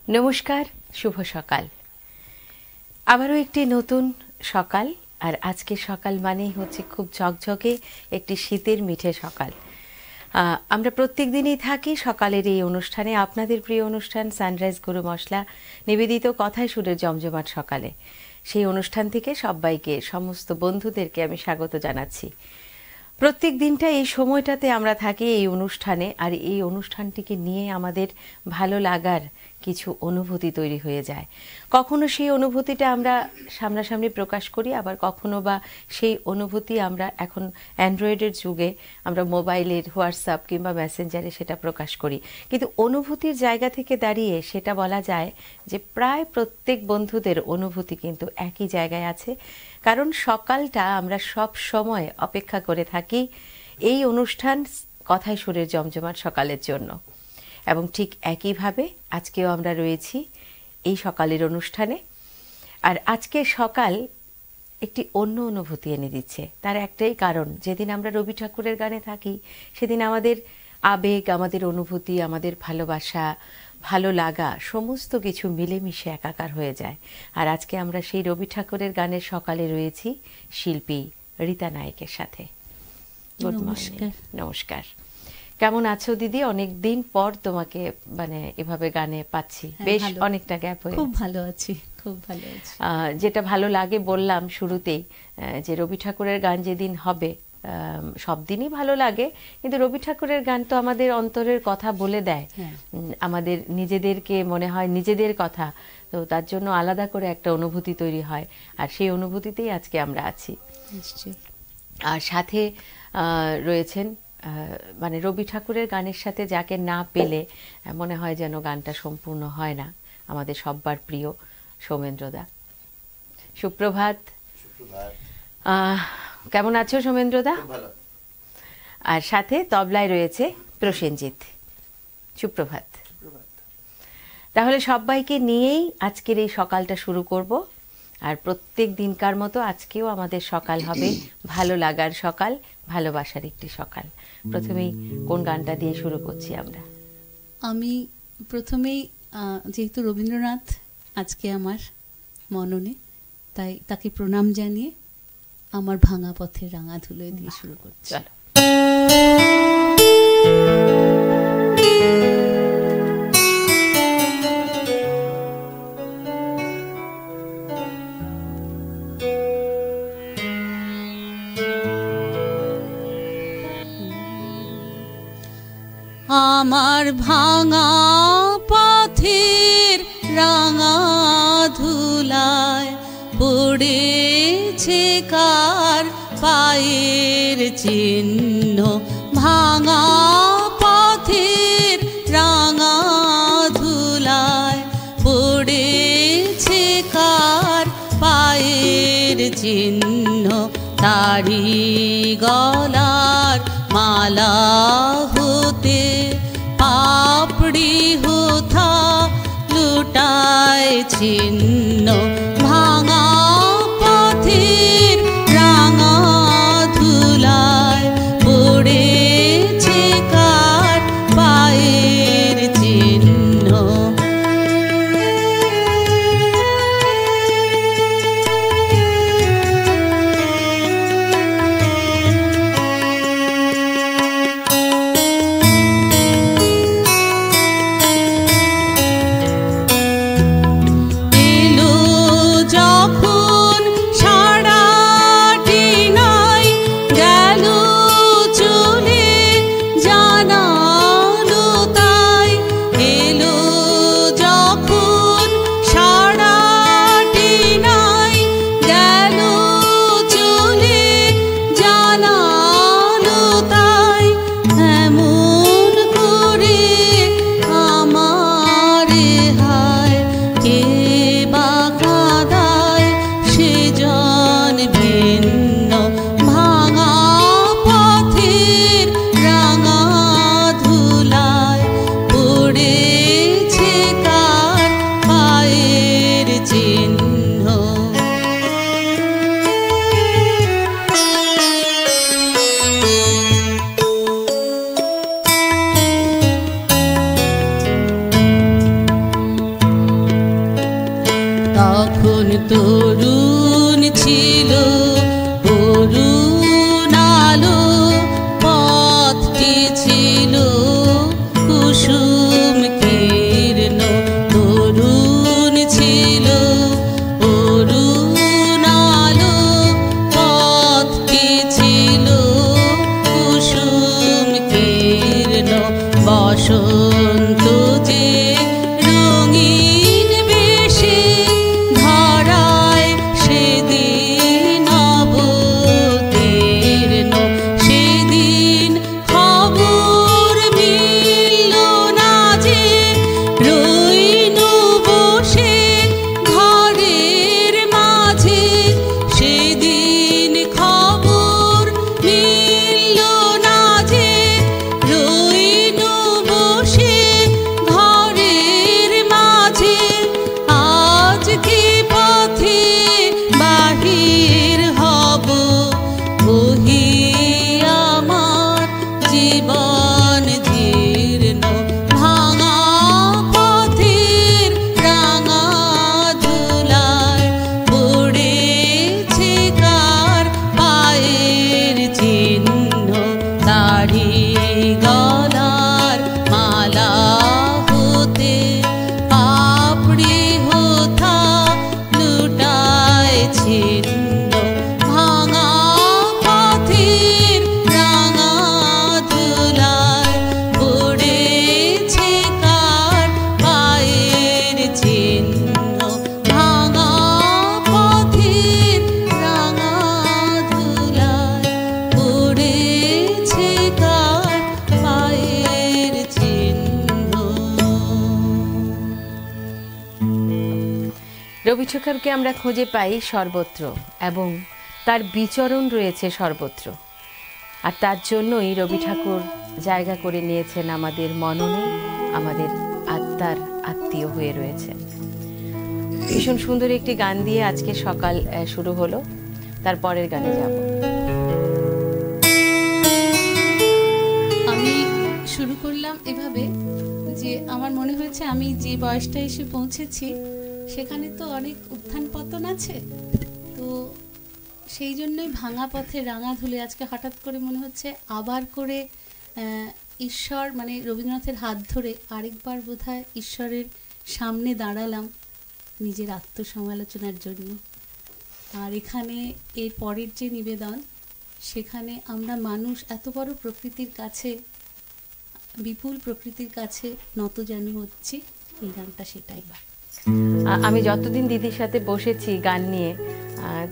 নমস্কার, শুভ সকাল। আবারও একটি নতুন সকাল, আর আজকের সকাল মানেই হচ্ছে খুব ঝকঝকে একটি শীতের মিঠে সকাল। আমরা প্রত্যেক দিনই থাকি সকালের এই অনুষ্ঠানে, আপনাদের প্রিয় অনুষ্ঠান সানরাইজ গুরু মশলা নিবেদিত কথায় সুরের জমজমাট সকালে। সেই অনুষ্ঠান থেকে সবাইকে, সমস্ত বন্ধুদেরকে আমি স্বাগত জানাচ্ছি। প্রত্যেক দিনটা এই সময়টাতে আমরা থাকি এই অনুষ্ঠানে, আর এই অনুষ্ঠানটিকে নিয়ে আমাদের ভালো লাগার কিছু অনুভূতি তৈরি হয়ে যায়। কখনো সেই অনুভূতিটা আমরা সামনাসামনি প্রকাশ করি, আবার কখনো বা সেই অনুভূতি আমরা এখন অ্যান্ড্রয়েডের যুগে আমরা মোবাইলের হোয়াটসঅ্যাপ কিংবা মেসেঞ্জারে সেটা প্রকাশ করি। কিন্তু অনুভূতির জায়গা থেকে দাঁড়িয়ে সেটা বলা যায় যে প্রায় প্রত্যেক বন্ধুদের অনুভূতি কিন্তু একই জায়গায় আছে, কারণ সকালটা আমরা সব সময় অপেক্ষা করে থাকি এই অনুষ্ঠান কথায় সুরের জমজমাট সকালের জন্য। এবং ঠিক একইভাবে আজকেও আমরা রয়েছি এই সকালের অনুষ্ঠানে। আর আজকের সকাল একটি অন্য অনুভূতি এনে দিচ্ছে। তার একটাই কারণ, যেদিন আমরা রবি ঠাকুরের গানে থাকি সেদিন আমাদের আবেগ, আমাদের অনুভূতি, আমাদের ভালোবাসা, ভালো লাগা সমস্ত কিছু মিলেমিশে একাকার হয়ে যায়। আর আজকে আমরা সেই রবি ঠাকুরের গানের সকালে রয়েছি শিল্পী রীতা নায়েকের সাথে। Good morning. নমস্কার। কেমন আছো দিদি? অনেক দিন পর তোমাকে মানে এভাবে গানে পাচ্ছি, বেশ অনেকটা গ্যাপ হয়ে। খুব ভালো আছি, খুব ভালো আছি। যেটা ভালো লাগে বললাম শুরুতেই, যে রবি ঠাকুরের গান যেদিন হবে, সব দিনই ভালো লাগে, কিন্তু রবি ঠাকুরের গান তো আমাদের অন্তরের কথা বলে দেয়, আমাদের নিজেদেরকে মনে হয় নিজেদের কথা, তো তার জন্য আলাদা করে একটা অনুভূতি তৈরি হয়। আর সেই অনুভূতিতেই আজকে আমরা আছি। আর সাথে রয়েছেন মানে রবি ঠাকুরের গানের সাথে যাকে না পেলে মনে হয় যেন গানটা সম্পূর্ণ হয় না, আমাদের সব্বার প্রিয় সৌমেন্দ্রদা। সুপ্রভাত। কেমন আছো সৌমেন্দ্রদা? আর সাথে তবলায় রয়েছে প্রসেনজিৎ। সুপ্রভাত। তাহলে সবাইকে নিয়েই আজকের এই সকালটা শুরু করব। আর প্রত্যেক দিনকার মতো আজকেও আমাদের সকাল হবে ভালো লাগার সকাল, ভালোবাসার একটি সকাল। প্রথমেই কোন গানটা দিয়ে শুরু করছি আমরা? আমি প্রথমেই যেহেতু রবীন্দ্রনাথ আজকে আমার মননে, তাই তাকে প্রণাম জানিয়ে আমার ভাঙা পথের রাঙা ধুলোয় দিয়ে শুরু করছি। চলো। আমার ভাঙা পথের রাঙা ধুলায় পড়েছে কার পায়ের চিহ্ন। ভাঙা পথের রাঙা ধুলায় পড়েছে কার পায়ের চিহ্ন। তারি গলার মালা হতে পাপড়ি হোথা লুটায় ছিন্ন। ভাঙা পথের রাঙা ধুলায় পড়েছে কার পায়ের চিহ্ন। তখন তরুণ ছিল অরুণ আলো, পথটি ছিল কুসুম কীর্ণ। তরুণ ছিল অরুণ আলো, পথটি ছিল কুসুম কীর্ণ। বসন্ত যে রঙিন বেশে ধরায় সেদিন অবতীর্ণ। সেদিন খবর মিলল না যে রইল বসে ঘরের মাঝে। সেদিন খবর মিলল না যে রইল বসে ঘরের মাঝে। আজ কি পথে বাহির হব, ওহি আমার জীবন জীর্ণ। ভাঙা পথের রাঙা ধুলায় পড়েছে কার পায়ের চিহ্ন। দাড়ি গলার মালা হতে পাপড়ি হোথা লুটায় ছিন্ন। ভাঙা পথের রাঙা ধুলায় পড়েছে কার পায়ের চিহ্ন। ভাঙা পথের রাঙা ধুলায় পড়েছে কার পায়ের চিহ্ন। রবি ঠাকুরকে আমরা খুঁজে পাই সর্বত্র এবং তার বিচরণ রয়েছে সর্বত্র। আর তার জন্যই রবি ঠাকুর জায়গা করে নিয়েছেন আমাদের মননে, আমাদের আত্মার আত্মীয় হয়ে রয়েছেন। ভীষণ সুন্দর একটি গান দিয়ে আজকে সকাল শুরু হলো, তারপরের গানে যাব। আমি শুরু করলাম এভাবে যে আমার মনে হয়েছে আমি যে বয়সটা এসে পৌঁছেছি সেখানে তো অনেক উত্থান পতন আছে, তো সেই জন্যই ভাঙা পথে রাঙা ধুলে আজকে হঠাৎ করে মনে হচ্ছে আবার করে ঈশ্বর মানে রবীন্দ্রনাথের হাত ধরে আরেকবার বোধহয় ঈশ্বরের সামনে দাঁড়ালাম নিজের আত্মসমালোচনার জন্য। আর এখানে এর পরের যে নিবেদন, সেখানে আমরা মানুষ এত বড় প্রকৃতির কাছে, বিপুল প্রকৃতির কাছে নতজানু হচ্ছি, এই গানটা সেটাই। আমি যতদিন দিদির সাথে বসেছি গান নিয়ে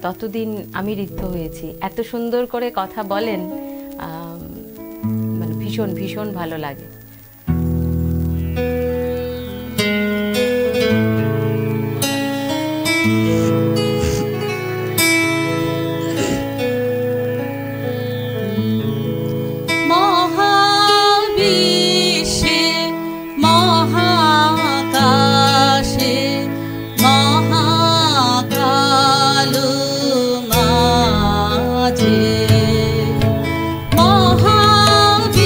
ততদিন আমি ঋদ্ধ হয়েছি। এত সুন্দর করে কথা বলেন, মানে ভীষণ ভীষণ ভালো লাগে। মহাবিশ্বে মহাকাশে মহাকালো মাঝে, মহাবিশ্বে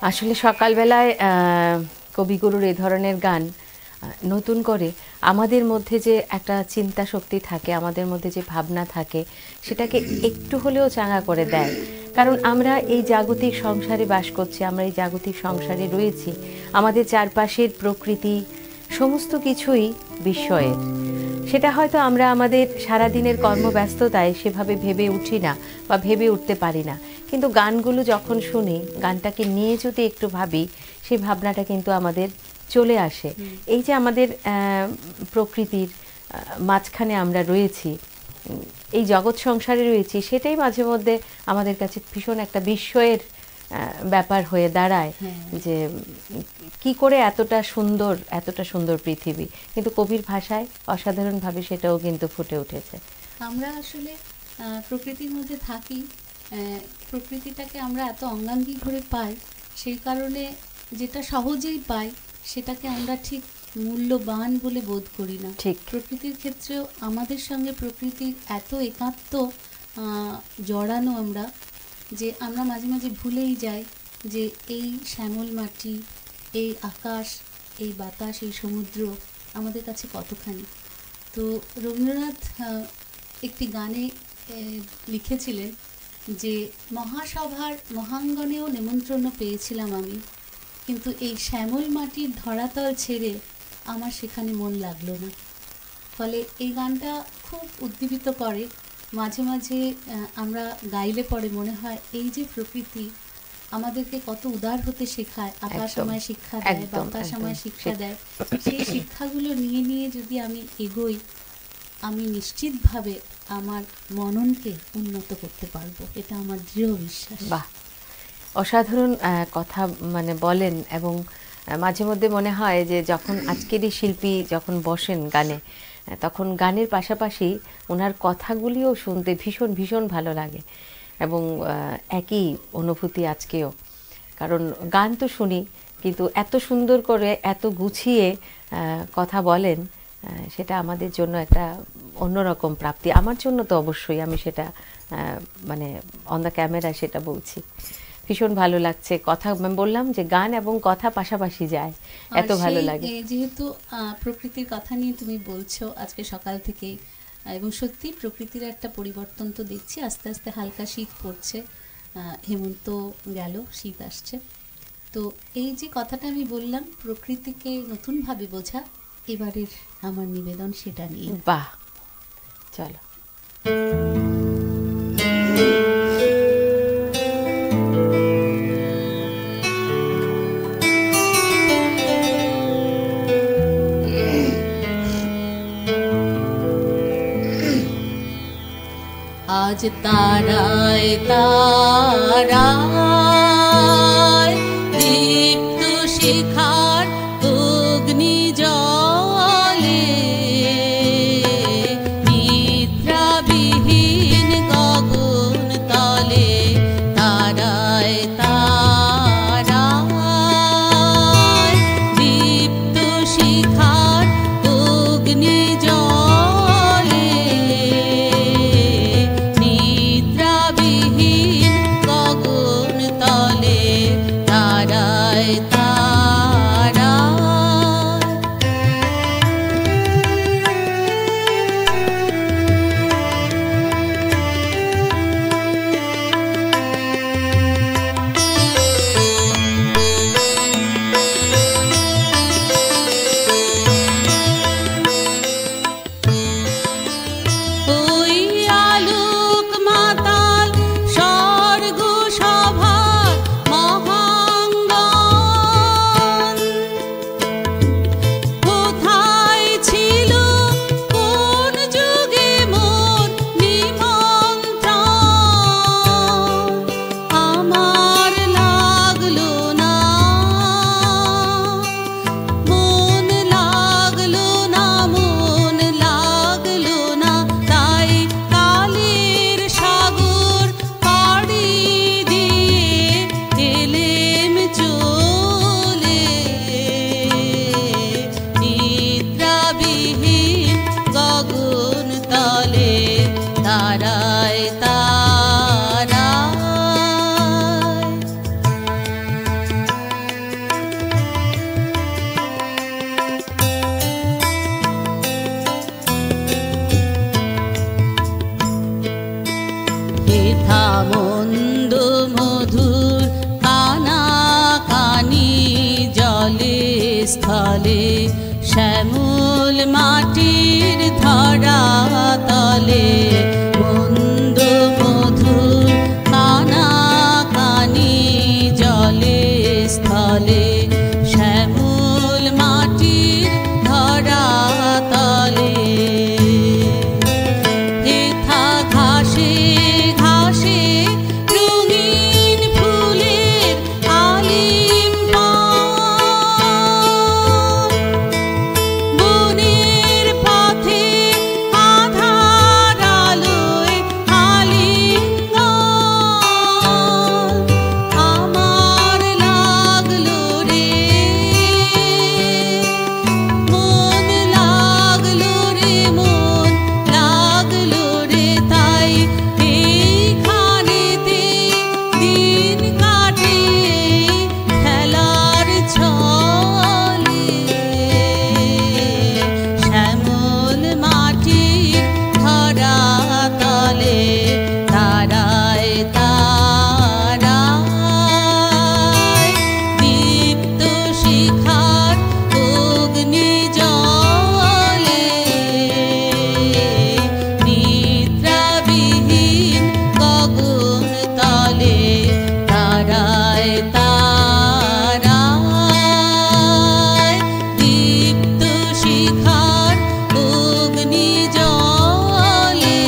আসলে সকালবেলায় কবিগুরুর এই ধরনের গান নতুন করে আমাদের মধ্যে যে একটা চিন্তা শক্তি থাকে, আমাদের মধ্যে যে ভাবনা থাকে, সেটাকে একটু হলেও চাঙা করে দেয়। কারণ আমরা এই জাগতিক সংসারে বাস করছি, আমরা এই জাগতিক সংসারে রয়েছি, আমাদের চারপাশের প্রকৃতি সমস্ত কিছুই বিস্ময়ের। সেটা হয়তো আমরা আমাদের সারাদিনের কর্মব্যস্ততায় সেভাবে ভেবে উঠি না বা ভেবে উঠতে পারি না, কিন্তু গানগুলো যখন শুনি, গানটাকে নিয়ে যদি একটু ভাবি, সেই ভাবনাটা কিন্তু আমাদের চলে আসে। এই যে আমাদের প্রকৃতির মাঝখানে আমরা রয়েছি, এই জগৎ সংসারে রয়েছি, সেটাই মাঝে মধ্যে আমাদের কাছে ভীষণ একটা বিস্ময়ের ব্যাপার হয়ে দাঁড়ায় যে কি করে এতটা সুন্দর পৃথিবী, কিন্তু কবির ভাষায় অসাধারণভাবে সেটাও কিন্তু ফুটে উঠেছে। আমরা আসলে প্রকৃতির মধ্যে থাকি, প্রকৃতিটাকে আমরা এত অঙ্গাঙ্গি করে পাই, সেই কারণে যেটা সহজেই পাই সেটাকে আমরা ঠিক মূল্যবান বলে বোধ করি না। ঠিক প্রকৃতির ক্ষেত্রেও আমাদের সঙ্গে প্রকৃতির এত একাত্ম জড়ানো আমরা, যে আমরা মাঝে মাঝে ভুলেই যাই যে এই শ্যামল মাটি, এই আকাশ, এই বাতাস, এই সমুদ্র আমাদের কাছে কতখানি। তো রবীন্দ্রনাথ একটি গানে লিখেছিলেন যে মহাসভার মহাঙ্গনেও নেমন্ত্রণ পেয়েছিলাম আমি, কিন্তু এই শ্যামল মাটির ধরাতল ছেড়ে আমার সেখানে মন লাগলো না। ফলে এই গানটা খুব উদ্দীপিত করে। মাঝে মাঝে আমরা গাইলে পরে মনে হয় এই যে প্রকৃতি আমাদেরকে কত উদার হতে শেখায়, আকাশ আমায় শিক্ষা দেয়, বাতাস আমায় শিক্ষা দেয়, সেই শিক্ষাগুলো নিয়ে নিয়ে যদি আমি এগোই, আমি নিশ্চিতভাবে আমার মননকে উন্নত করতে পারবো, এটা আমার দৃঢ় বিশ্বাস। বাহ, অসাধারণ কথা মানে বলেন। এবং মাঝে মধ্যে মনে হয় যে যখন আজকেরই শিল্পী যখন বসেন গানে, তখন গানের পাশাপাশি ওনার কথাগুলিও শুনতে ভীষণ ভীষণ ভালো লাগে। এবং একই অনুভূতি আজকেও, কারণ গান তো শুনি, কিন্তু এত সুন্দর করে এত গুছিয়ে কথা বলেন, সেটা আমাদের জন্য একটা অন্যরকম প্রাপ্তি। আমার জন্য তো অবশ্যই, আমি সেটা মানে অন দ্য ক্যামেরা সেটা বলছি। ভীষণ ভালো লাগছে কথা, আমি বললাম যে গান এবং কথা পাশাপাশি যায়, এত ভালো লাগে। যেহেতু প্রকৃতির কথা নিয়ে তুমি বলছো আজকে সকাল থেকেই, এবং সত্যি প্রকৃতির একটা পরিবর্তন তো দেখছি, আস্তে আস্তে হালকা শীত পড়ছে, হেমন্ত গেল, শীত আসছে। তো এই যে কথাটা আমি বললাম প্রকৃতিকে নতুনভাবে বোঝা, এবারের আমার নিবেদন সেটা নিয়ে। বাহ, চলো। আজ তারায় তারায় দীপ্ত শিখার অগ্নি জলে, নিদ্রাবিহীন গগন তলে, তারায় তারায় দীপ্ত শিখার অগ্নি জলে, নিদ্রাবিহীন গগন শ্যামল মাটির ধরা তলে মন্দ মধুর কানাকানি জলে স্থলে শ্যামল মাটির ধরা তলে হেথা ঘাসে ঘাসে রঙিন ফুলের আলিঙ্গন বনের পথে আধার আলোয় আলিঙ্গন আমার লাগলো রে মন লাগলো রে মন লাগলো রে তাই এইখানেতে দিন কাটে খেলার ছলে শ্যামল মাটির ধরা তলে তারায় তারায় দীপ্ত শিখার অগ্নি জলে নিদ্রাবিহীন গগন তলে তারায় তারায় দীপ্ত শিখার অগ্নি জলে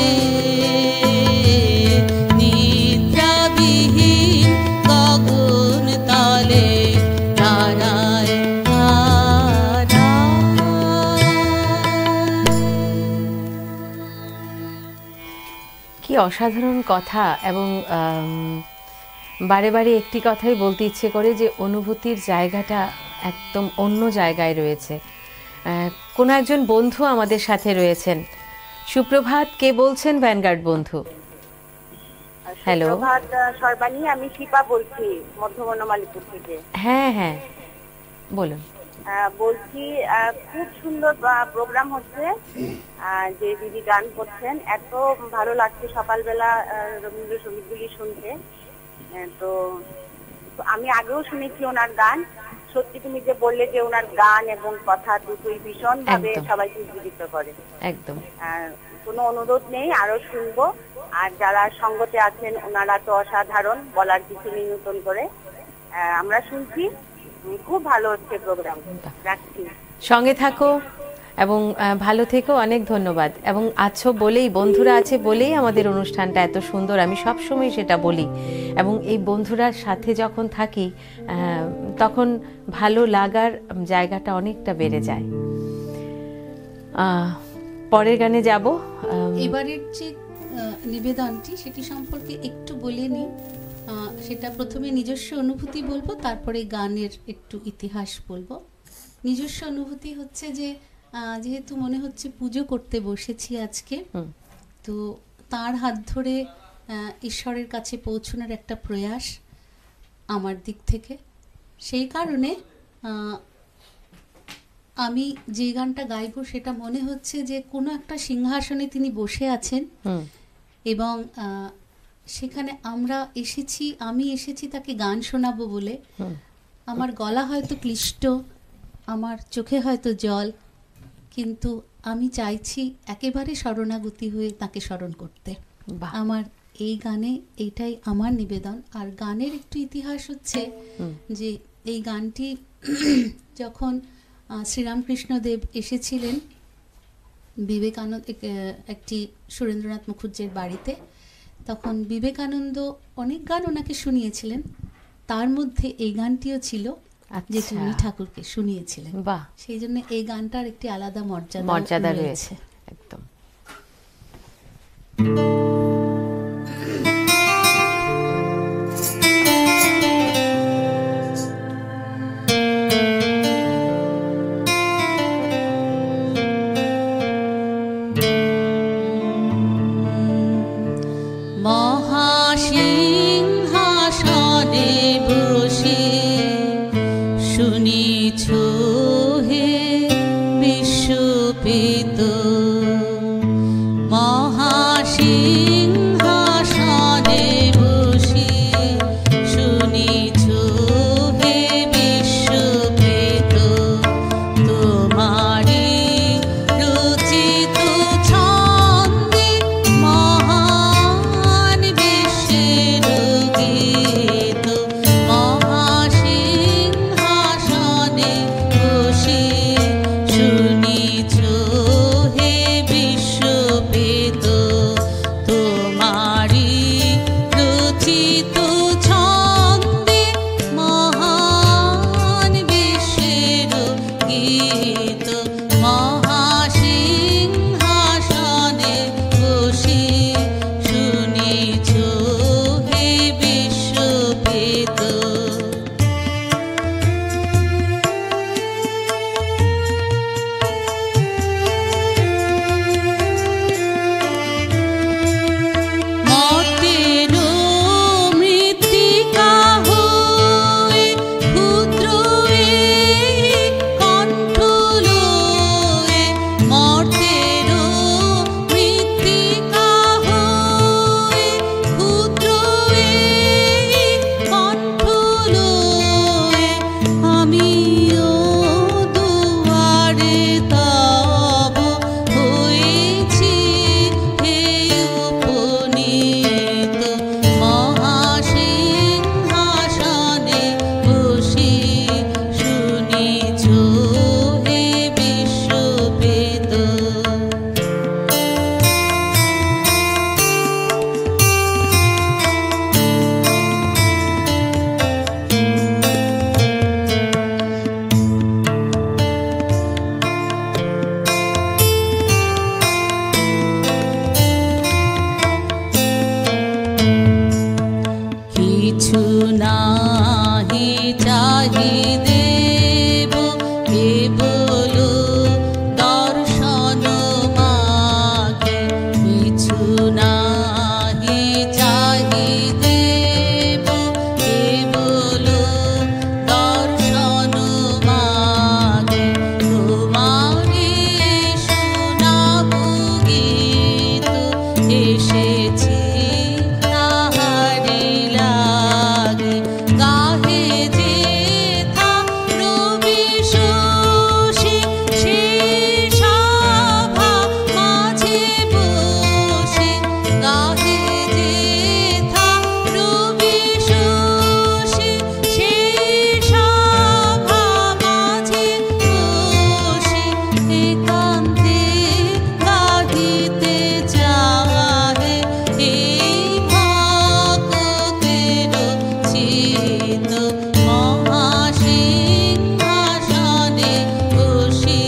নিদ্রাবিহীন গগন তলে তারায় কি অসাধারণ কথা। এবং বারে বারে একটি কথাই বলতে ইচ্ছে করে যে অনুভূতির জায়গাটা একদম অন্য জায়গায় রয়েছে। কোনো একজন বন্ধু আমাদের সাথে রয়েছেন। সুপ্রভাত, কে বলছেন? ভ্যানগার্ড বন্ধু। হ্যালো। সুপ্রভাত সর্বাণী, আমি শিপা বলছি মধ্য বনমালীপুর থেকে। হ্যাঁ হ্যাঁ, বলুন। বলছি খুব সুন্দর প্রোগ্রাম হচ্ছে, যে দিদি গান করছেন এত ভালো লাগছে সকালবেলা রবীন্দ্রসঙ্গীতগুলি শুনতে। তো আমি আগেও শুনেছি ওনার গান। সত্যি তুমি যে বললে যে ওনার গান এবং কথা দুটোই ভীষণ ভাবে একদম। সবাইকে উজ্জীবিত করে। একদম। কোনো অনুরোধ নেই, আরো শুনবো। আর যারা সঙ্গতে আছেন ওনারা তো অসাধারণ, বলার কিছু নেই নতুন করে। আমরা শুনছি, খুব ভালো হচ্ছে প্রোগ্রাম। রাখছি। সঙ্গে থাকো এবং ভালো থেকো। অনেক ধন্যবাদ। এবং আছো বলেই, বন্ধুরা আছে বলেই আমাদের অনুষ্ঠানটা এত সুন্দর, আমি সবসময় সেটা বলি। এবং এই বন্ধুরার সাথে যখন থাকি তখন ভালো লাগার জায়গাটা অনেকটা বেড়ে যায়। পরের গানে যাব। এবারের যে নিবেদনটি সেটি সম্পর্কে একটু বলে নিই। সেটা প্রথমে নিজস্ব অনুভূতি বলবো, তারপরে গানের একটু ইতিহাস বলবো। নিজস্ব অনুভূতি হচ্ছে যে যেহেতু মনে হচ্ছে পুজো করতে বসেছি আজকে, তো তার হাত ধরে ঈশ্বরের কাছে পৌঁছানোর একটা প্রয়াস আমার দিক থেকে। সেই কারণে আমি যে গানটা গাইবো সেটা মনে হচ্ছে যে কোনো একটা সিংহাসনে তিনি বসে আছেন এবং সেখানে আমি এসেছি তাকে গান শোনাবো বলে। আমার গলা হয়তো ক্লিষ্ট, আমার চোখে হয়তো জল, কিন্তু আমি চাইছি একেবারে শরণাগতি হয়ে তাকে স্মরণ করতে। আমার এই গানে এইটাই আমার নিবেদন। আর গানের একটু ইতিহাস হচ্ছে যে এই গানটি যখন শ্রীরামকৃষ্ণদেব এসেছিলেন বিবেকানন্দ একটি সুরেন্দ্রনাথ মুখার্জির বাড়িতে, তখন বিবেকানন্দ অনেক গান ওনাকে শুনিয়েছিলেন, তার মধ্যে এই গানটিও ছিল যেটি উনি ঠাকুরকে শুনিয়েছিলেন। বাহ, সেই জন্য এই গানটার একটি আলাদা মর্যাদা রয়েছে। একদম। মহাসিংহাসনে বসে শুনিছ হে বিশ্বপিত মহাসিংহাসনে নাহি চাহিদেব কেবল দর্শন মাগে, কিছু নাহি চাহিদেব কেবল দর্শন মাগে। তোমারি শোনাব গীত, এসেছি তাহারি লাগে। গাহে যেথা রবি শশী, সেই সভা মাঝে বসে। গাহে যেথা রবি শশী, সেই সভা মাঝে বসে। একান্তে গাহিতে চাহে, এই ভক্তের চিত মহাসিংহাসনে বসি।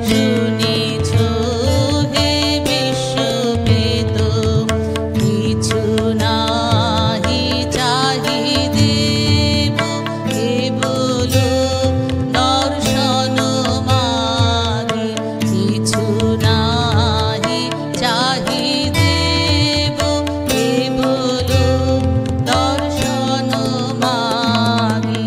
শুনিছ হে বিশ্ববেদ, কিছু নাহি চাহিদেব কেবল দর্শন মাগে। কিছু নাহি চাহিদেব কেবল দর্শন মাগে।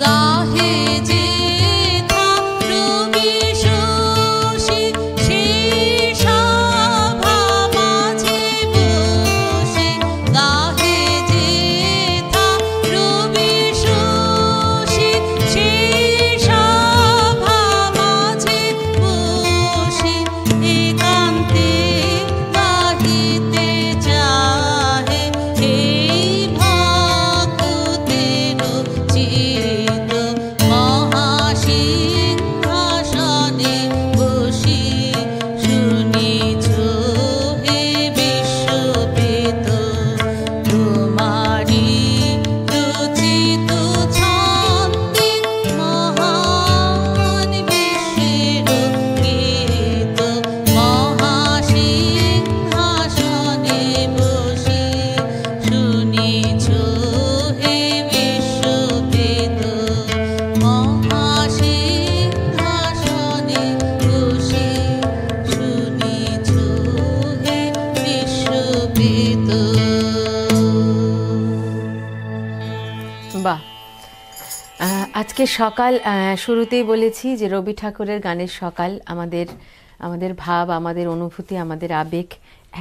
গাহে যেথা রবি শশী, সেই সভা মাঝে বসে। গাহে যেথা রবি শশী, সেই সভা মাঝে বসে। একান্তে গাহিতে চাহে, এই ভক্তের চিত মহাসিংহাসনে বসি। শুনিছ হে বিশ্ববেদ, তোমারি রচিত ছন্দে মহান বিশ্বের গীত। মহাসিংহাসনে বসি। শুনিছ হে বিশ্ববেদ, মহাসিংহাসনে বসি। শুনিছ হে বিশ্ববেদ। বাহ! আজকে সকাল, শুরুতেই বলেছি যে রবি ঠাকুরের গানের সকাল। আমাদের আমাদের ভাব, আমাদের অনুভূতি, আমাদের আবেগ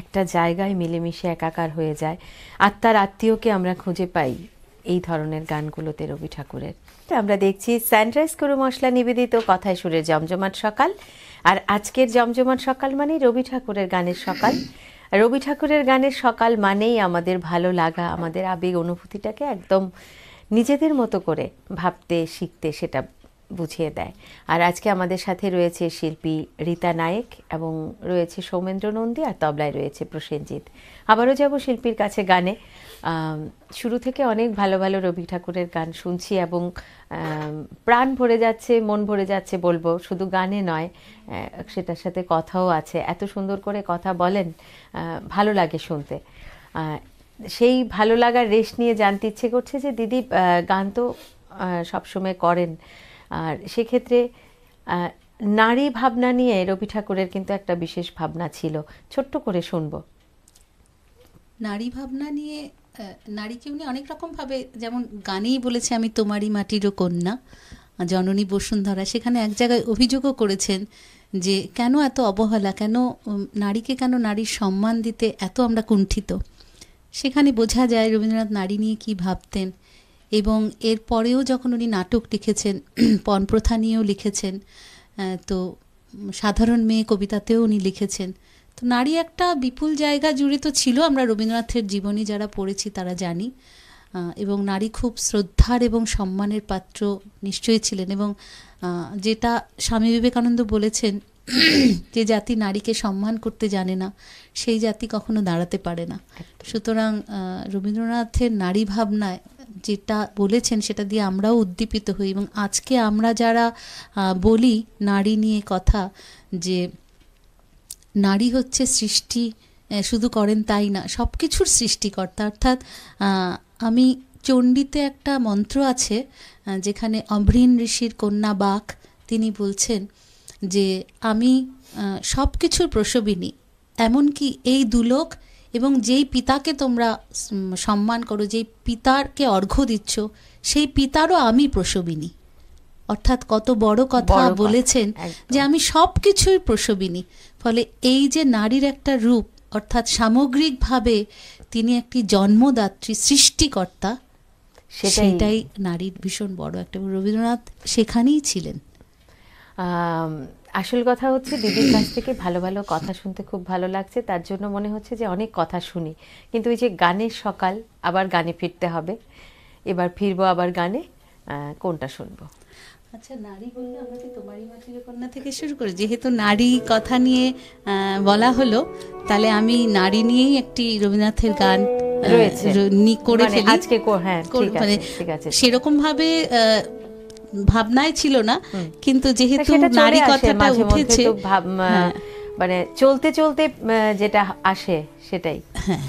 একটা জায়গায় মিলেমিশে একাকার হয়ে যায়। আত্মার আত্মীয়কে আমরা খুঁজে পাই এই ধরনের গানগুলোতে রবি ঠাকুরের। আমরা দেখছি সানরাইজ গরু মশলা নিবেদিত কথায় সুরের জমজমাট সকাল। আর আজকের জমজমাট সকাল মানেই রবি ঠাকুরের গানের সকাল। রবি ঠাকুরের গানের সকাল মানেই আমাদের ভালো লাগা, আমাদের আবেগ অনুভূতিটাকে একদম নিজেদের মতো করে ভাবতে শিখতে সেটা বুঝিয়ে দেয়। আর আজকে আমাদের সাথে রয়েছে শিল্পী রীতা নায়েক এবং রয়েছে সৌমেন্দ্র নন্দী, আর তবলায় রয়েছে প্রসেনজিৎ। আবারও যাব শিল্পীর কাছে গানে। শুরু থেকে অনেক ভালো ভালো রবি ঠাকুরের গান শুনছি এবং প্রাণ ভরে যাচ্ছে, মন ভরে যাচ্ছে বলবো। শুধু গানে নয়, সেটার সাথে কথাও আছে। এত সুন্দর করে কথা বলেন, ভালো লাগে শুনতে। সেই ভালো লাগার রেশ নিয়ে জানতে ইচ্ছে করছে যে দিদি গান তো সবসময় করেন, আর সেক্ষেত্রে নারী ভাবনা নিয়ে রবি ঠাকুরের কিন্তু একটা বিশেষ ভাবনা ছিল। ছোট্ট করে শুনবো। নারী ভাবনা নিয়ে নারীকে উনি অনেক রকমভাবে, যেমন গানেই বলেছে আমি তোমারই মাটিরও কন্যা, জননী বসুন্ধরা। সেখানে এক জায়গায় অভিযোগও করেছেন যে কেন এত অবহেলা, কেন নারীকে, কেন নারীর সম্মান দিতে এত আমরা কুণ্ঠিত। সেখানে বোঝা যায় রবীন্দ্রনাথ নারী নিয়ে কী ভাবতেন। এবং এর পরেও যখন উনি নাটক লিখেছেন, পণপ্রথা নিয়েও লিখেছেন, তো সাধারণ মেয়ে কবিতাতেও উনি লিখেছেন। তো নারী একটা বিপুল জায়গা জুড়ে তো ছিল। আমরা রবীন্দ্রনাথের জীবনী যারা পড়েছি তারা জানি। এবং নারী খুব শ্রদ্ধার এবং সম্মানের পাত্র নিশ্চয়ই ছিলেন। এবং যেটা স্বামী বিবেকানন্দ বলেছেন, যে জাতি নারীকে সম্মান করতে জানে না সেই জাতি কখনো দাঁড়াতে পারে না। সুতরাং রবীন্দ্রনাথের নারী ভাবনায় যেটা বলেছেন সেটা দিয়ে আমরাও উদ্দীপিত হই। এবং আজকে আমরা যারা বলি নারী নিয়ে কথা, যে নারী হচ্ছে সৃষ্টি শুধু করেন তাই না, সব কিছুর সৃষ্টিকর্তা। অর্থাৎ আমি চণ্ডীতে একটা মন্ত্র আছে যেখানে অভ্রীণ ঋষির কন্যা বাক তিনি বলছেন যে আমি সব কিছুর প্রসবিনী, এমনকি এই দুলোক এবং যেই পিতাকে তোমরা সম্মান করো, যেই পিতারকে অর্ঘ্য দিচ্ছ, সেই পিতারও আমি প্রসবিনী। অর্থাৎ কত বড় কথা বলেছেন যে আমি সব কিছুর প্রসবিনী। ফলে এই যে নারীর একটা রূপ, অর্থাৎ সামগ্রিকভাবে তিনি একটি জন্মদাত্রী, সৃষ্টিকর্তা, সেটাই নারীর ভীষণ বড় একটা। রবীন্দ্রনাথ সেখানেই ছিলেন। আসল কথা হচ্ছে দিদির কাছ থেকে ভালো ভালো কথা শুনতে খুব ভালো লাগছে, তার জন্য মনে হচ্ছে যে অনেক কথা শুনি, কিন্তু ওই যে গানের সকাল, আবার গানে ফিরতে হবে, এবার ফিরবো আবার গানে, কোনটা শুনবো? আচ্ছা, নারী বললে আমরা কি তোমারই মাটির কন্যা থেকে শুরু করি? যেহেতু নারী কথা নিয়ে বলা হলো, তাহলে আমি নারী নিয়েই একটি রবীন্দ্রনাথের গান রয়েছে করে ফেলি আজকে। হ্যাঁ, ঠিক আছে। সেরকম ভাবে ভাবনায় ছিল না, কিন্তু যেহেতু নারী কথাটা উঠেছে, মানে চলতে চলতে যেটা আসে সেটাই। হ্যাঁ।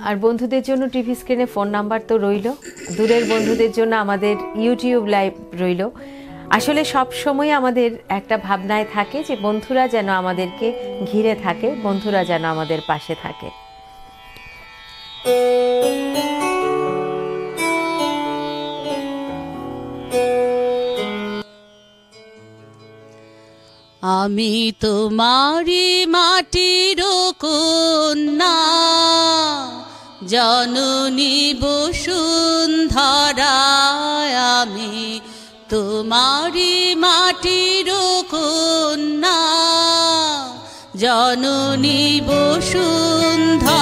আর বন্ধুদের জন্য টিভি স্ক্রিনে ফোন নাম্বার তো রইল, দূরের বন্ধুদের জন্য আমাদের ইউটিউব লাইভ রইল। আসলে সব সময় আমাদের একটা ভাবনায় থাকে যে বন্ধুরা যেন আমাদেরকে ঘিরে থাকে, বন্ধুরা যেন আমাদের পাশে থাকে। আমি তোমারি মাটির কন্যা, জননী বসুন্ধরা। আমি তোমারি মাটির কন্যা, জননী বসুন্ধরা।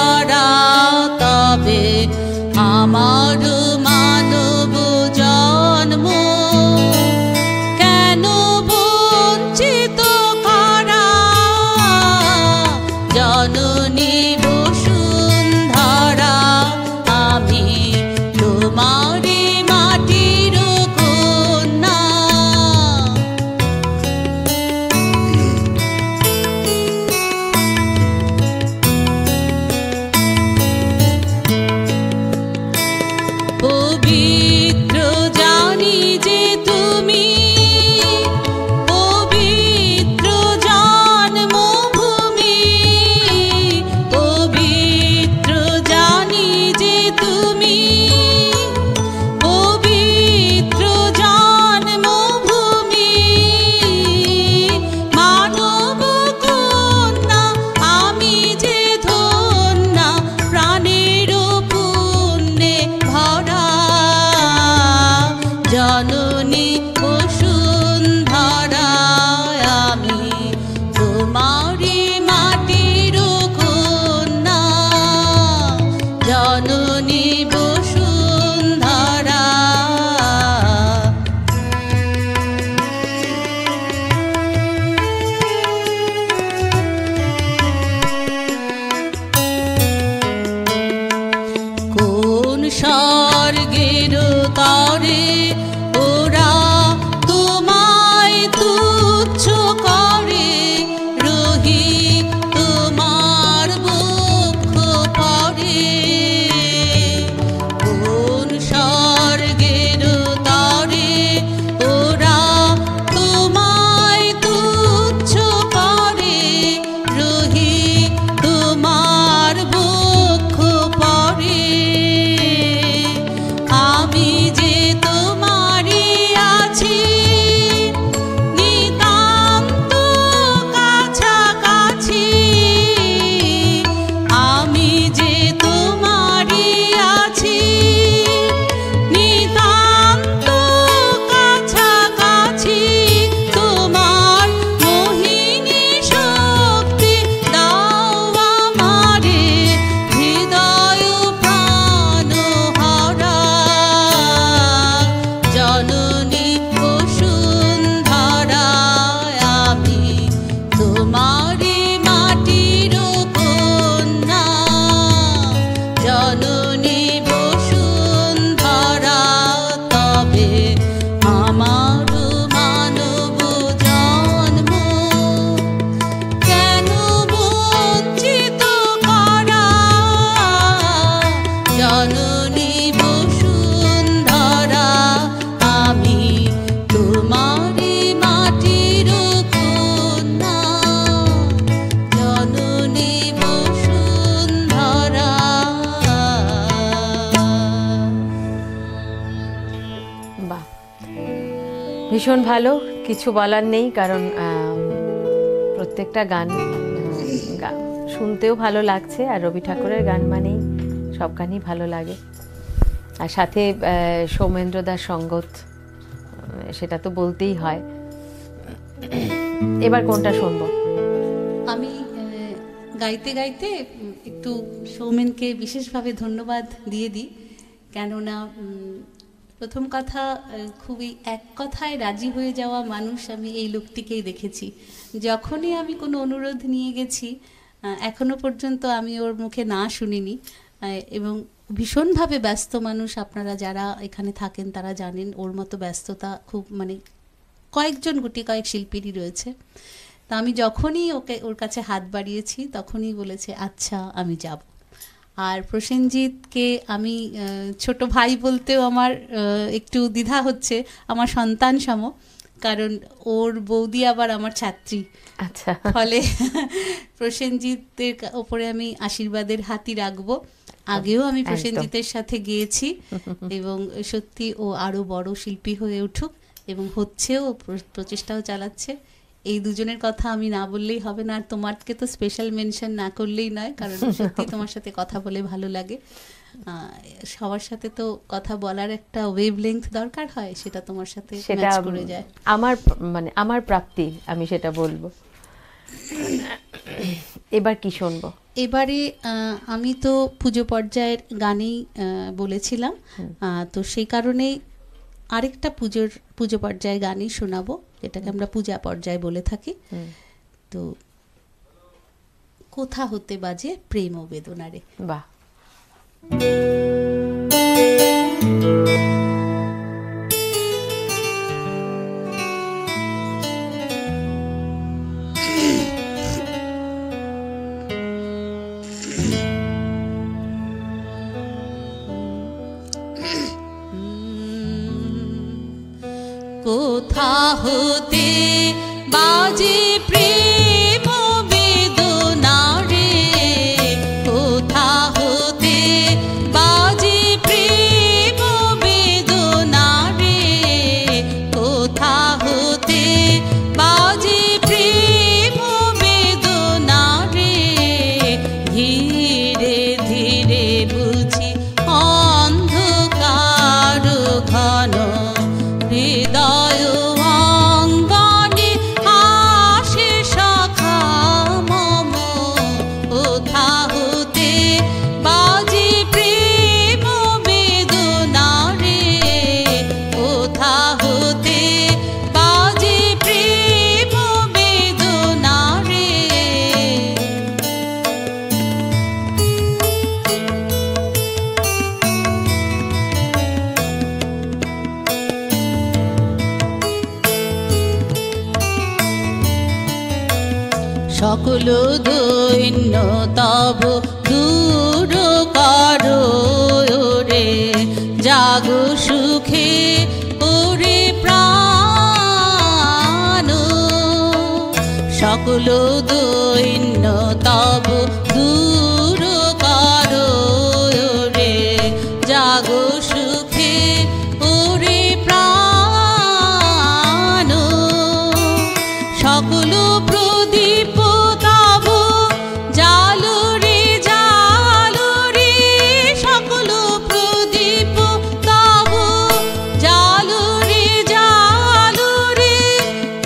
তবে আমার মানব জন্ম কেন বঞ্চিত করা, জননী বসুন্ধরা। আমি তোমারি মাটির কন্যা। পবিত্র জানি যে তুমি, পবিত্র জন্মভূমি, পবিত্র জানি যে তুমি, পবিত্র জন্মভূমি। মানব কন্যা আমি যে ধন্যা, প্রাণের পুণ্যে ভরা। জননী বসুন্ধরা, আমি তোমারি মাটির কন্যা, জননী বসুন্ধরা। কোন স্বর্গের তরে ভীষণ ভালো, কিছু বলার নেই, কারণ প্রত্যেকটা গান শুনতেও ভালো লাগছে, আর রবি ঠাকুরের গান মানেই সব গানই ভালো লাগে। আর সাথে সৌমেন্দ্র দার সঙ্গত, সেটা তো বলতেই হয়। এবার কোনটা শুনবো? আমি গাইতে গাইতে একটু সৌমেনকে বিশেষভাবে ধন্যবাদ দিয়ে দিই, কেননা প্রথম কথা, খুবই এক কথায় রাজি হয়ে যাওয়া মানুষ আমি এই লোকটিকেই দেখেছি। যখনই আমি কোনো অনুরোধ নিয়ে গেছি, এখনো পর্যন্ত আমি ওর মুখে না শুনিনি। এবং ভীষণভাবে ব্যস্ত মানুষ, আপনারা যারা এখানে থাকেন তারা জানেন ওর মতো ব্যস্ততা খুব, মানে কয়েকজন গুটি কয়েক শিল্পীরই রয়েছে। তা আমি যখনই ওর কাছে হাত বাড়িয়েছি তখনই বলেছে আচ্ছা আমি যাব। আর প্রসেনজিৎকে আমি ছোট ভাই বলতেও আমার একটু দ্বিধা হচ্ছে, আমার সন্তান সম, কারণ ওর বৌদি আবার আমার ছাত্রী। আচ্ছা, ফলে প্রসেনজিতের ওপরে আমি আশীর্বাদের হাতই রাখবো। আগেও আমি প্রসেনজিতের সাথে গিয়েছি এবং সত্যি ও আরো বড় শিল্পী হয়ে উঠুক, এবং হচ্ছেও, প্রচেষ্টাও চালাচ্ছে। এই দুজনের কথা আমি না বললেই হবে না, আর তোমাকে তো স্পেশাল মেনশন না করলেই নয়, কারণ সত্যি তোমার সাথে কথা বলে ভালো লাগে। সবার সাথে তো কথা বলার একটা ওয়েভ লেংথ দরকার হয়, সেটা তোমার সাথে ম্যাচ করে যায়। আমার প্রাপ্তি, আমি সেটা বলবো। এবার কি শুনবো? এবারে আমি তো পুজো পর্যায়ের গানেই বলেছিলাম, তো সেই কারণেই আরেকটা পুজো পর্যায়ের গানই শোনাবো, যেটাকে আমরা পূজা পর্যায়ে বলে থাকি। তো কোথা হতে বাজে প্রেম ও বেদনারে। বাহ, কোথা হতে বাজে প্রেম বেদনারে, কোথা হতে বাজে প্রেম বেদনারে, কোথা হতে বাজে প্রেম বেদনারে, ধীরে ধীরে বুঝি অন্ধকার ঘন হৃদয় অঙ্গনে আসে সখা মম, কোথা হতে বাজে প্রেম বেদনারে, কোথা হতে বাজে প্রেম বেদনারে। সকল দৈন্য তব দূর করো রে, জাগো সুখে ওরে প্রাণ, সকল দৈন্য তব দূর করো রে, জাগো সুখে ওরে প্রাণ, সকল প্রদীপ তব জালো রে, জালো রে, সকল প্রদীপ তব জালো রে, জালো রে,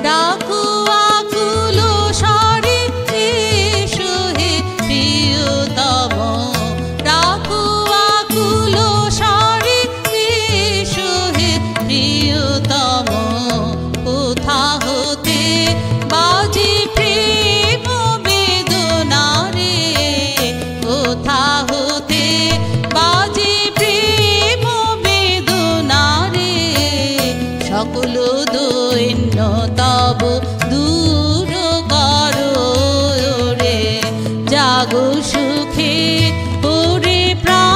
ডাকো আকুল স্বরে এসো হে প্রিয়তম, ডাকো আকুল স্বরে এসো হে প্রিয়তম, কোথা হতে বাজে প্রেম বেদনারে, কোথা হতে বাজে প্রেম বেদনারে, সকল দৈন্য তব দূর করো রে, জাগো সুখে ওরে প্রাণ।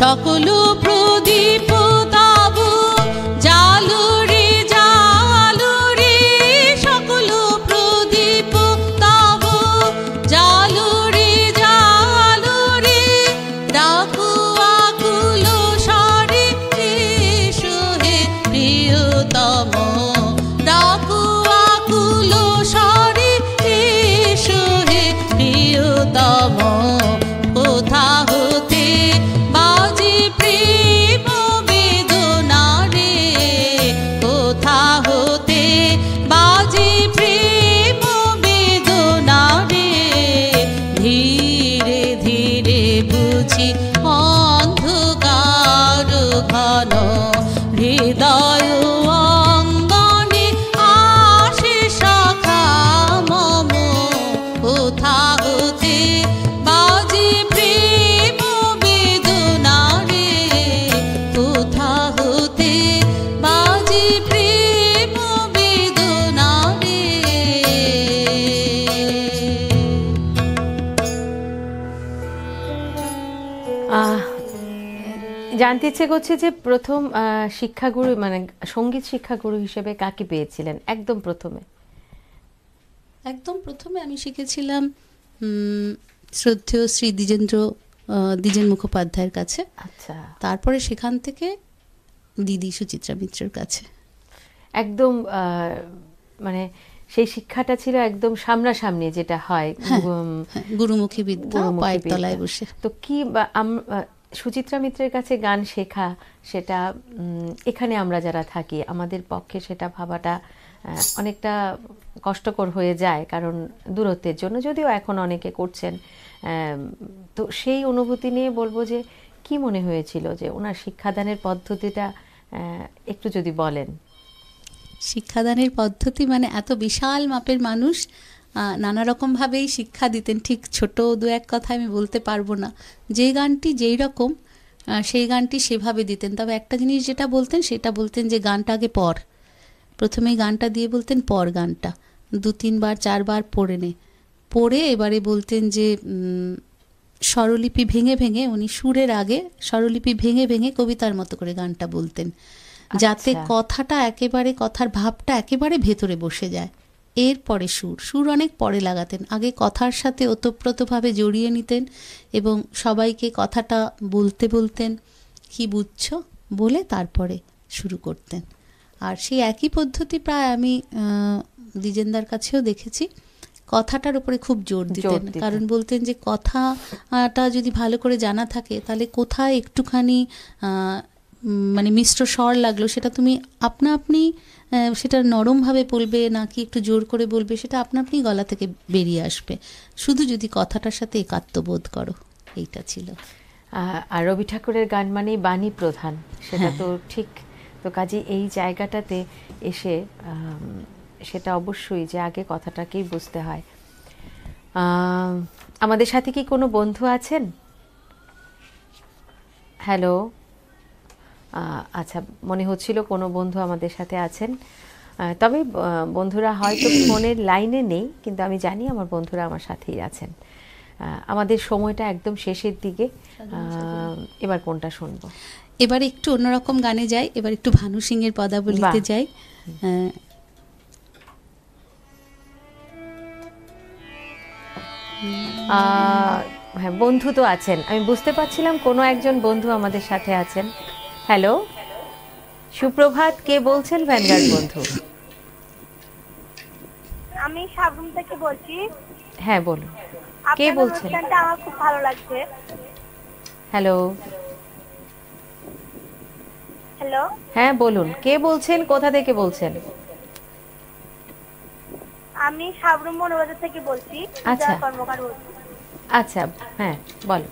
সকল প্রদীপ তব হৃদয় অঙ্গনে আসে সখা মম, কোথা হতে বাজে প্রেম বেদনা রে, কোথা হতে বাজে প্রেম বেদনা রে। জানতে ইচ্ছে করছে যে প্রথম শিক্ষাগুরু মানে সঙ্গীত শিক্ষাগুরু হিসেবে কাকে পেয়েছিলেন একদম প্রথমে? একদম প্রথমে আমি শিখেছিলাম শ্রদ্ধেয় শ্রী দ্বিজেন মুখোপাধ্যায়ের কাছে। আচ্ছা। তারপরে সেখান থেকে দিদি সুচিত্রা মিত্রের কাছে। একদম মানে সেই শিক্ষাটা ছিল একদম সামনাসামনি, যেটা হয় গুরুমুখী বিদ্যা, পায়ের তলায় বসে। তো কি সুচিত্রা মিত্রের কাছে গান শেখা, সেটা এখানে আমরা যারা থাকি আমাদের পক্ষে সেটা ভাবাটা অনেকটা কষ্টকর হয়ে যায়, কারণ দূরত্বের জন্য, যদিও এখন অনেকে করছেন। তো সেই অনুভূতি নিয়ে বলবো যে কি মনে হয়েছিল যে ওনার শিক্ষাদানের পদ্ধতিটা একটু যদি বলেন। শিক্ষাদানের পদ্ধতি মানে এত বিশাল মাপের মানুষ, নানা রকমভাবেই শিক্ষা দিতেন। ঠিক ছোট দু এক কথা আমি বলতে পারবো না, যে গানটি যেই রকম সেই গানটি সেভাবে দিতেন। তবে একটা জিনিস যেটা বলতেন সেটা বলতেন যে গানটা আগে পড়, প্রথমেই গানটা দিয়ে বলতেন পড় গানটা, 2-3 বার 4 বার পড়ে নে, পড়ে এবারে বলতেন যে স্বরলিপি ভেঙে ভেঙে, উনি সুরের আগে স্বরলিপি ভেঙে ভেঙে কবিতার মতো করে গানটা বলতেন, যাতে কথাটা একেবারে, কথার ভাবটা একেবারে ভেতরে বসে যায়। এরপরে সুর অনেক পরে লাগাতেন, আগে কথার সাথে ওতপ্রোতভাবে জড়িয়ে নিতেন এবং সবাইকে কথাটা বলতে বলতেন কি বুঝছো বলে তারপরে শুরু করতেন। আর সেই একই পদ্ধতি প্রায় আমি দ্বিজেনদার কাছেও দেখেছি। কথাটার উপরে খুব জোর দিতেন, কারণ বলতেন যে কথাটা যদি ভালো করে জানা থাকে তাহলে কোথায় একটুখানি মানে মিশ্র স্বর লাগলো সেটা তুমি আপনা আপনি সেটা নরমভাবে বলবে নাকি একটু জোর করে বলবে, সেটা আপনা আপনি গলা থেকে বেরিয়ে আসবে, শুধু যদি কথাটার সাথে একাত্মবোধ করো। এইটা ছিল। আর রবি ঠাকুরের গান মানেই বাণী প্রধান, সেটা তো ঠিক। তো কাজে এই জায়গাটাতে এসে সেটা অবশ্যই যে আগে কথাটাকেই বুঝতে হয়। আমাদের সাথে কি কোনো বন্ধু আছেন? হ্যালো, আচ্ছা, মনে হচ্ছিল কোনো বন্ধু আমাদের সাথে আছেন, তবে বন্ধুরা হয়তো ফোনের লাইনে নেই, কিন্তু আমি জানি আমার বন্ধুরা আমার সাথেই আছেন। আমাদের সময়টা একদম শেষের দিকে, এবার কোনটা শুনবো? এবার একটু অন্যরকম গানে যাই, এবার একটু ভানু সিং এর পদাবলিতে যাই। হ্যাঁ, বন্ধু তো আছেন, আমি বুঝতে পারছিলাম কোনো একজন বন্ধু আমাদের সাথে আছেন। হ্যালো, সুপ্রভাত, কে বলছেন? ভ্যানগার্ড বন্ধু। আমি সাবরুম থেকে বলছি। হ্যাঁ বলুন, কে বলছেন? অনুষ্ঠানটা আমার খুব ভালো লাগছে। হ্যালো। হ্যালো, হ্যাঁ বলুন, কে বলছেন, কোথা থেকে বলছেন? আমি সাবরুম মনোবাজার থেকে বলছি। আচ্ছা কর্মকার বলছি। আচ্ছা, হ্যাঁ বলো।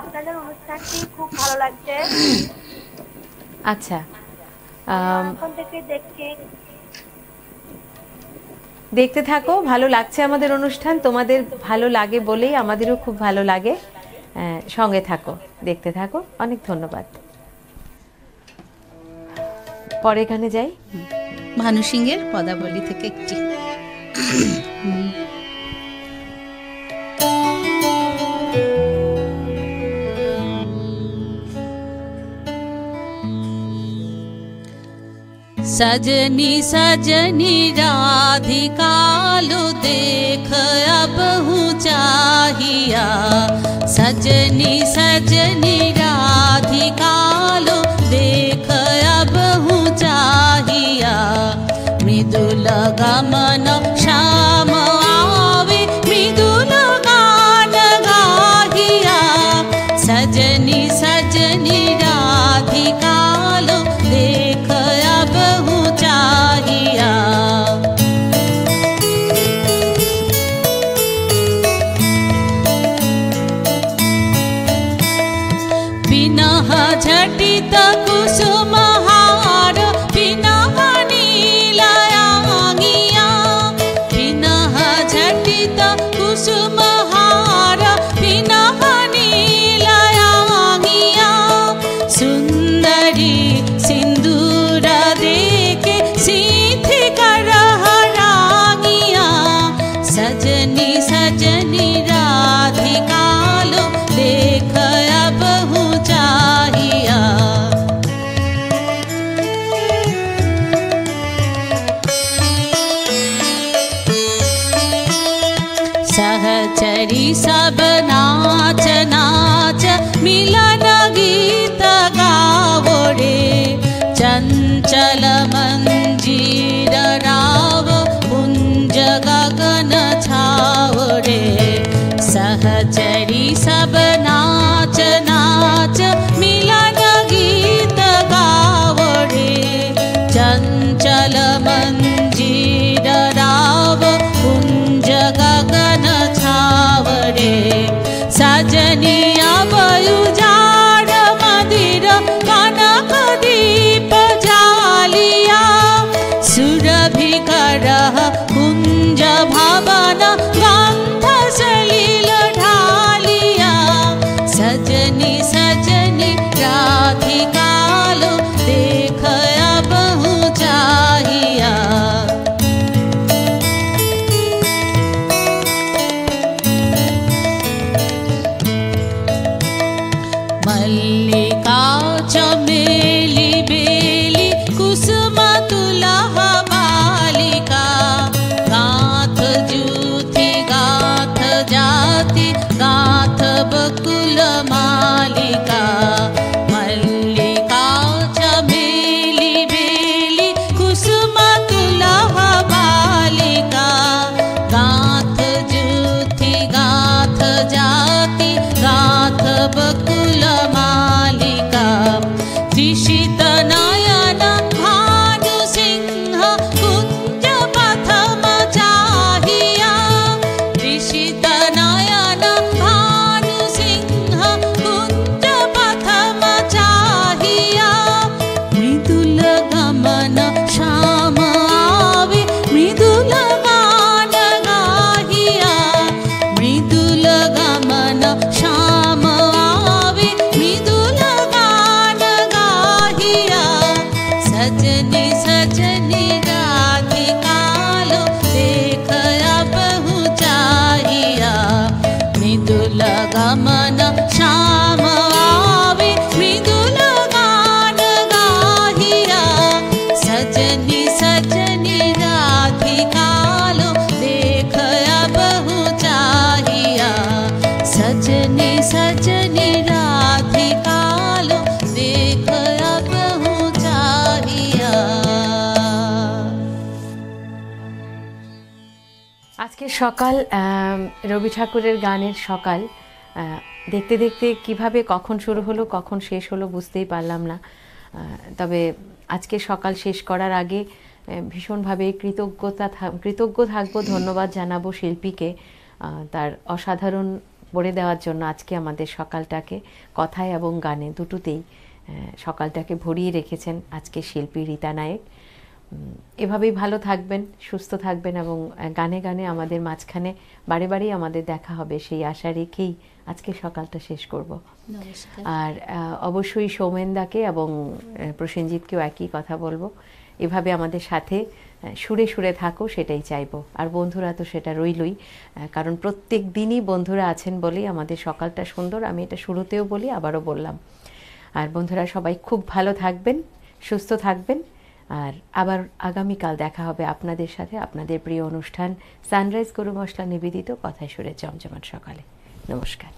আপনাদের অনুষ্ঠানটি খুব ভালো লাগছে। আচ্ছা, এখন থেকে দেখছি। দেখতে থাকো, ভালো লাগছে আমাদের অনুষ্ঠান, তোমাদের ভালো লাগে বলেই আমাদেরও খুব ভালো লাগে। সঙ্গে থাকো, দেখতে থাকো। অনেক ধন্যবাদ। পরে গানে যাই। ভানু সিং এর পদাবলী থেকে একটি। सजनी सजनी राधिकालो देख अब हूँ चाहिया, सजनी सजनी राधिकालो देख अब हूँ चाहिया, मृदुल गमन श्याम आवे मृदुल गान गाहिया, सजनी सजनी राधिकालो देख अब हूँ चाहिया। बिना पिनः झटित कुसुमहार पिनः नीलयाङ्गिया पिनः झटित कुसुमहार पिनः नीलयाङ्गिया सुन्दरी सिन्दूर देके सीथि करहराङ्गिया सजनी सजनी राधिकालो देख बहु चाहिया सहचरी सब नाच नाच मिलन गीत गावो रे चंचल मंजीर राव कुंज गगन छावो रे सहचरी सब नाच नाच मिलन गीत गावो रे चंचल मंजीर राव कुंज गगन छावरे सजनी अबयुजाड़ मदिर कनक दीप जालिया सुरभि करह कुंज भवन गंध सलिल ढालिया सजनी सजनी राधिकालो देख बहु चाहिया मल्लिका चमेली बेली कुसुम तुलह बालिका गाथ जूथी गाथ जाति गाथ बकुल मालिका मल्लिका चमेली बेली कुसुम तुलह बालिका गाथ जूथी गाथ जाति गाथ बकुल मालिका त्रिषित नयन भानु सिंह कुंज पथम चाहिया त्रिषित नयन भानु सिंह कुंज पथम चाहिया मृदुल गमन श्याम आवे मृदुल गान गाहिया मृदुल गमन श्याम आवे मृदुल गान गाहिया सजनी सजनी राधिकालो देख बहु चाहिया मृदुल गमन श्याम आवे मृदुल गान गाहिया सजनी सजनी राधिकालो देख बहु चाहिया सजनी सजनी राधिकालो देख बहु चाहिया আজকের সকাল রবি ঠাকুরের গানের সকাল দেখতে দেখতে কিভাবে কখন শুরু হলো কখন শেষ হলো বুঝতেই পারলাম না তবে আজকের সকাল শেষ করার আগে ভীষণভাবে কৃতজ্ঞ থাকবো ধন্যবাদ জানাবো শিল্পীকে তার অসাধারণ বলে দেওয়ার জন্য আজকে আমাদের সকালটাকে কথায় এবং গানে দুটোতেই সকালটাকে ভরিয়ে রেখেছেন আজকে শিল্পী রীতা নায়েক এভাবেই ভালো থাকবেন সুস্থ থাকবেন এবং গানে গানে আমাদের মাঝখানে বারে বারেই আমাদের দেখা হবে সেই আশা রেখেই আজকে সকালটা শেষ করব নমস্কার আর অবশ্যই সৌমেনদাকে এবং প্রসেনজিৎকেও একই কথা বলবো এভাবে আমাদের সাথে সুরে সুরে থাকো সেটাই চাইবো আর বন্ধুরা তো সেটা রইলই কারণ প্রত্যেক দিনই বন্ধুরা আছেন বলেই আমাদের সকালটা সুন্দর আমি এটা শুরুতেও বলি আবারও বললাম আর বন্ধুরা সবাই খুব ভালো থাকবেন সুস্থ থাকবেন আর আবার আগামীকাল দেখা হবে আপনাদের সাথে আপনাদের প্রিয় অনুষ্ঠান সানরাইজ গরু মশলা নিবেদিত কথায় সুরে জমজমাট সকালে নমস্কার।